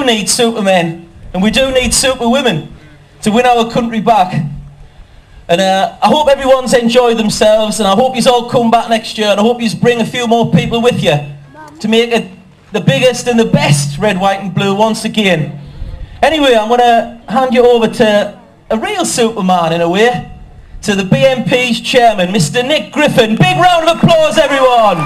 need supermen, and we do need superwomen to win our country back. And I hope everyone's enjoyed themselves, and I hope you all come back next year, and I hope you bring a few more people with you to make it the biggest and the best red, white and blue once again. Anyway, I'm going to hand you over to a real superman in a way, to the BNP's chairman, Mr. Nick Griffin. Big round of applause, everyone.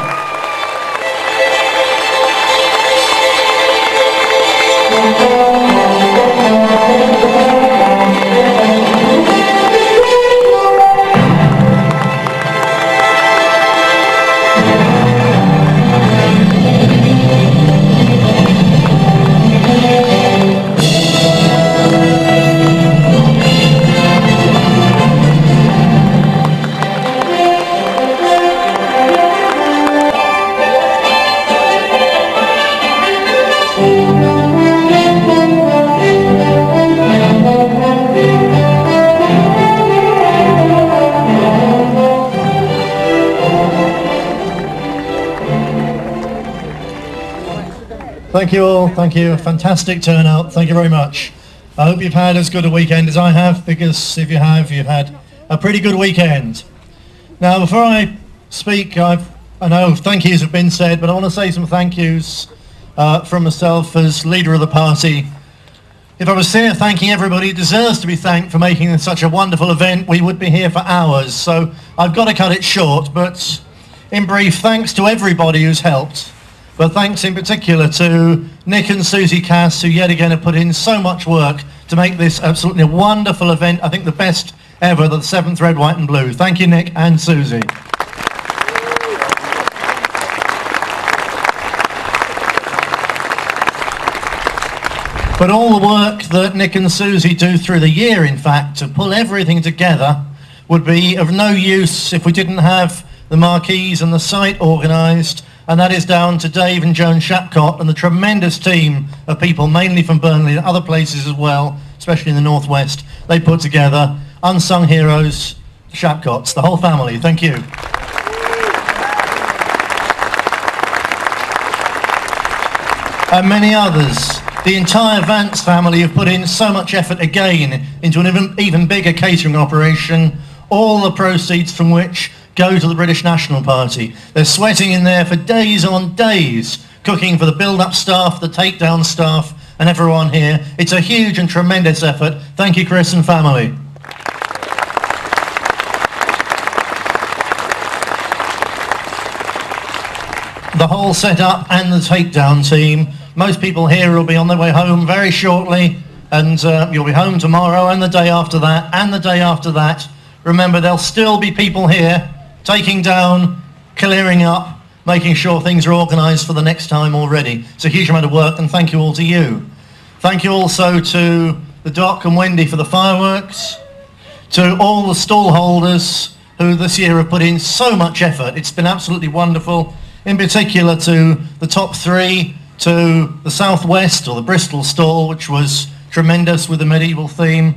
Thank you all, thank you, fantastic turnout, thank you very much. I hope you've had as good a weekend as I have, because if you have, you've had a pretty good weekend. Now before I speak, I know thank yous have been said, but I want to say some thank yous from myself as leader of the party. If I was here thanking everybody who deserves to be thanked for making this such a wonderful event, we would be here for hours, so I've got to cut it short, but in brief, thanks to everybody who's helped. But thanks in particular to Nick and Susie Cass, who yet again have put in so much work to make this absolutely wonderful event, I think the best ever, the 7th Red, White and Blue. Thank you, Nick and Susie. But all the work that Nick and Susie do through the year, in fact, to pull everything together would be of no use if we didn't have the marquees and the site organised. And that is down to Dave and Joan Shapcott and the tremendous team of people, mainly from Burnley and other places as well, especially in the northwest. They put together unsung heroes, Shapcotts, the whole family. Thank you. And many others. The entire Vance family have put in so much effort again into an even bigger catering operation, all the proceeds from which go to the British National Party. They're sweating in there for days on days, cooking for the build-up staff, the takedown staff, and everyone here. It's a huge and tremendous effort. Thank you, Chris and family. The whole setup and the takedown team. Most people here will be on their way home very shortly, and you'll be home tomorrow and the day after that and the day after that. Remember, there'll still be people here taking down, clearing up, making sure things are organised for the next time already. It's a huge amount of work, and thank you all to you. Thank you also to the Doc and Wendy for the fireworks, to all the stall holders who this year have put in so much effort. It's been absolutely wonderful, in particular to the top 3, to the Southwest, or the Bristol stall, which was tremendous with the medieval theme,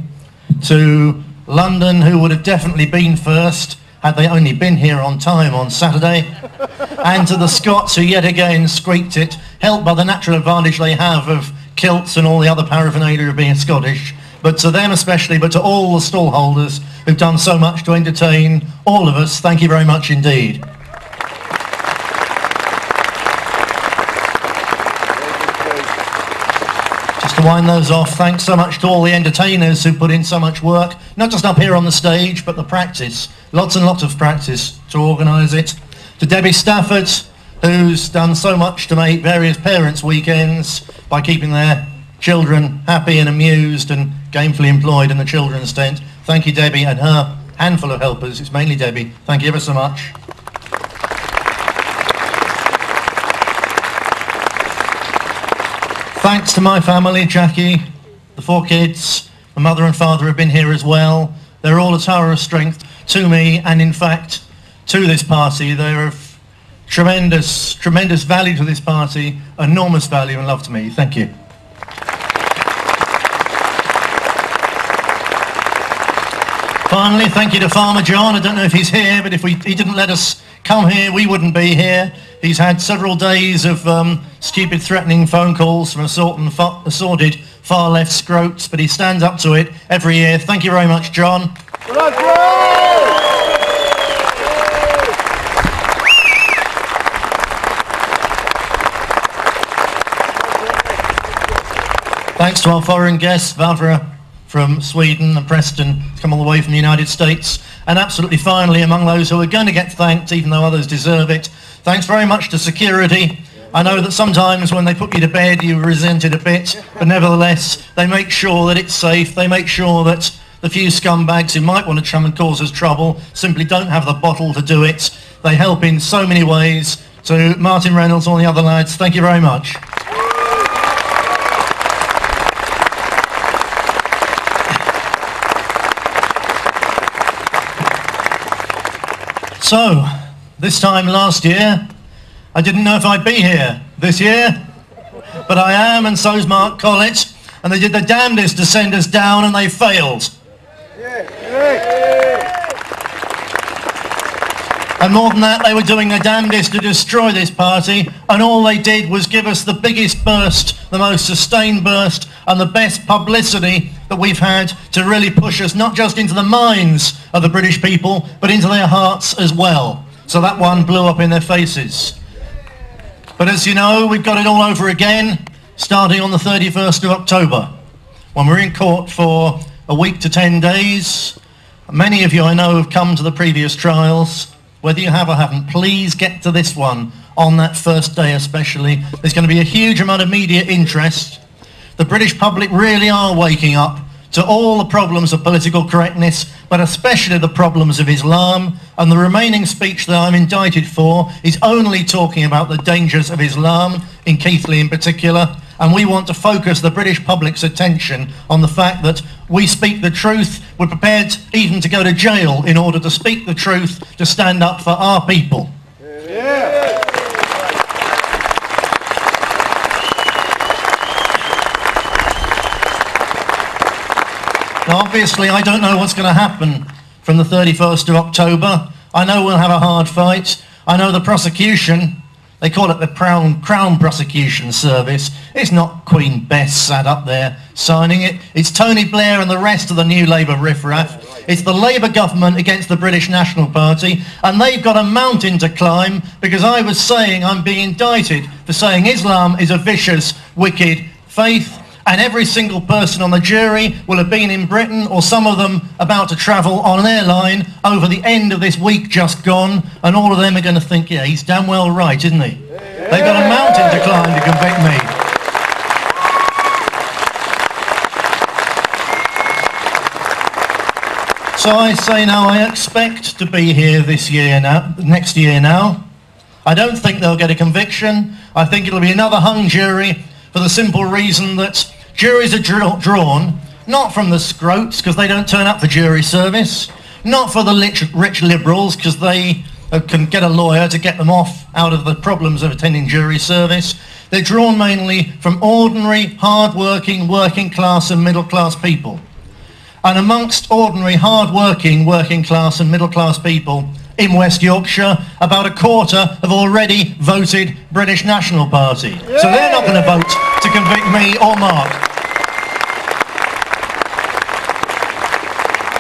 to London, who would have definitely been first, had they only been here on time on Saturday, and to the Scots, who yet again squeaked it, helped by the natural advantage they have of kilts and all the other paraphernalia of being Scottish. But to them especially, but to all the stall holders who've done so much to entertain all of us, thank you very much indeed. To wind those off, thanks so much to all the entertainers who put in so much work, not just up here on the stage, but the practice. Lots and lots of practice to organise it. To Debbie Stafford, who's done so much to make various parents' weekends by keeping their children happy and amused and gainfully employed in the children's tent. Thank you, Debbie, and her handful of helpers. It's mainly Debbie. Thank you ever so much. Thanks to my family, Jackie, the 4 kids, my mother and father have been here as well. They're all a tower of strength to me, and in fact, to this party. They're of tremendous, tremendous value to this party, enormous value and love to me. Thank you. Finally, thank you to Farmer John. I don't know if he's here, but if he didn't let us come here, we wouldn't be here. He's had several days of stupid threatening phone calls from assorted far left scrotes, but he stands up to it every year. Thank you very much, John. Thanks to our foreign guests, Vavra from Sweden and Preston, come all the way from the United States. And absolutely finally, among those who are going to get thanked, even though others deserve it, thanks very much to security. I know that sometimes when they put you to bed, you resent it a bit, but nevertheless, they make sure that it's safe. They make sure that the few scumbags who might want to come and cause us trouble simply don't have the bottle to do it. They help in so many ways. To Martin Reynolds, all the other lads, thank you very much. So, this time last year, I didn't know if I'd be here this year, but I am, and so's Mark Collett, and they did their damnedest to send us down, and they failed. And more than that, they were doing their damnedest to destroy this party, and all they did was give us the biggest burst, the most sustained burst, and the best publicity that we've had to really push us not just into the minds of the British people, but into their hearts as well. So that one blew up in their faces. But as you know, we've got it all over again, starting on the 31st of October, when we're in court for a week to 10 days. Many of you I know have come to the previous trials. Whether you have or haven't, please get to this one on that first day especially. There's going to be a huge amount of media interest. The British public really are waking up to all the problems of political correctness, but especially the problems of Islam. And the remaining speech that I'm indicted for is only talking about the dangers of Islam, in Keighley in particular. And we want to focus the British public's attention on the fact that we speak the truth. We're prepared even to go to jail in order to speak the truth, to stand up for our people. Yeah. Now, obviously, I don't know what's going to happen from the 31st of October. I know we'll have a hard fight. I know the prosecution, they call it the Crown Prosecution Service. It's not Queen Bess sat up there signing it. It's Tony Blair and the rest of the new Labour riffraff. It's the Labour government against the British National Party, and they've got a mountain to climb because I was saying I'm being indicted for saying Islam is a vicious, wicked faith. And every single person on the jury will have been in Britain, or some of them about to travel on an airline over the end of this week just gone, and all of them are going to think, yeah, he's damn well right, isn't he? They've got a mountain to climb to convict me. So I say now, I expect to be here this year now, next year now. I don't think they'll get a conviction. I think it'll be another hung jury for the simple reason that juries are drawn not from the scrotes because they don't turn up for jury service, not for the rich liberals because they can get a lawyer to get them off out of the problems of attending jury service. They're drawn mainly from ordinary, hard-working, working class and middle class people. And amongst ordinary, hard-working, working class and middle class people in West Yorkshire, about a quarter have already voted British National Party. Yeah. So they're not going to vote to convict me or Mark.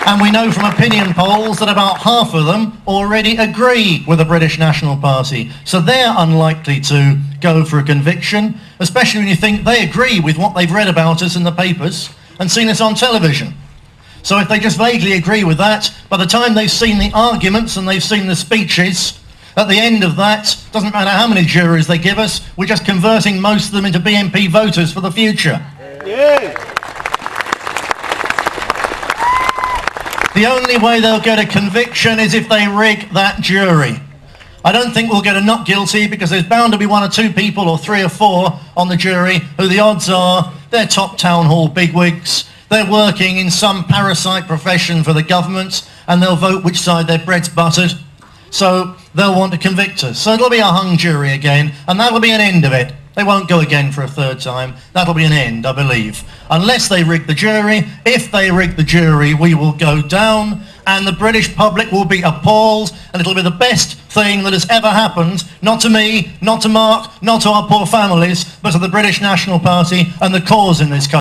And we know from opinion polls that about half of them already agree with the British National Party. So they're unlikely to go for a conviction, especially when you think they agree with what they've read about us in the papers and seen us on television. So if they just vaguely agree with that, by the time they've seen the arguments and they've seen the speeches, at the end of that, doesn't matter how many juries they give us, we're just converting most of them into BNP voters for the future. Yeah. The only way they'll get a conviction is if they rig that jury. I don't think we'll get a not guilty because there's bound to be one or two people or three or four on the jury who the odds are they're top town hall bigwigs. They're working in some parasite profession for the government and they'll vote which side their bread's buttered. So they'll want to convict us. So it'll be a hung jury again and that'll be an end of it. They won't go again for a third time. That'll be an end, I believe. Unless they rig the jury. If they rig the jury, we will go down and the British public will be appalled, and it'll be the best thing that has ever happened, not to me, not to Mark, not to our poor families, but to the British National Party and the cause in this country.